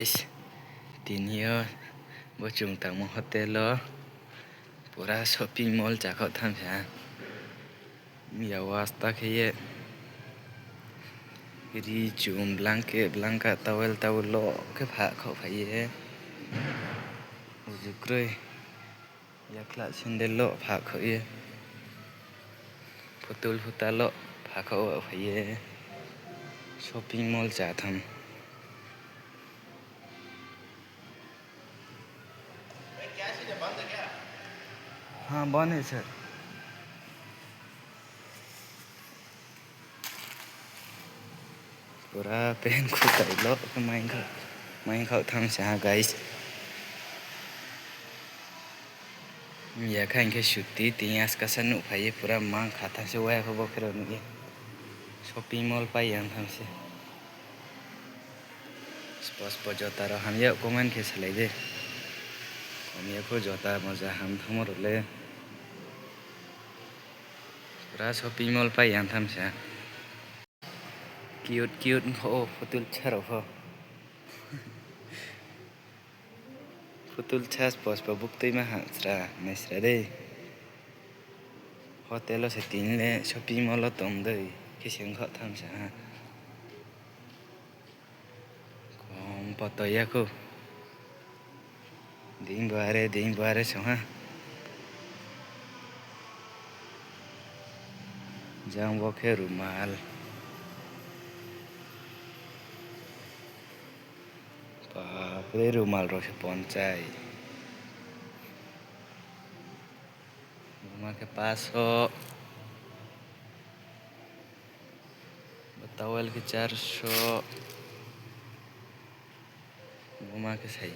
Guys, tinio bocung tang hotel lo pura shopping mall chakho tham sa mi awas ta khiye ri chum blanca towel lo ke pha kho phaiye ujukroi yakla sandal lo pha kho ye putul lo pha kho phaiye shopping mall cha tham हाँ बंद है sir पूरा pen को लो mine खाओ थम सा guys या खाइन के शुद्धि तियास का सनु भाई पूरा मांग खाता से वह को बकरो नुगे शॉपिंग मॉल पाई हम से स्पॉट पर जोता रहो हम ये कमेंट के चले दे हम ये को जोता मजा हम थमर ले पूरा शॉपिंग मॉल पाई हम से क्यूट हो फुतुल छरो हो फुतुल छास पॉस पर बुक तई में हांसरा नेसरा दे होटल से तीन ले शॉपिंग मॉल तुम दे किसी को थम से कौन पता या को दिन बारे सहा जाऊं वो के रुमाल बापरे रुमाल रोसे पहुंचाई रुमाल के पास हो बतावल के 400 रुमाल के सही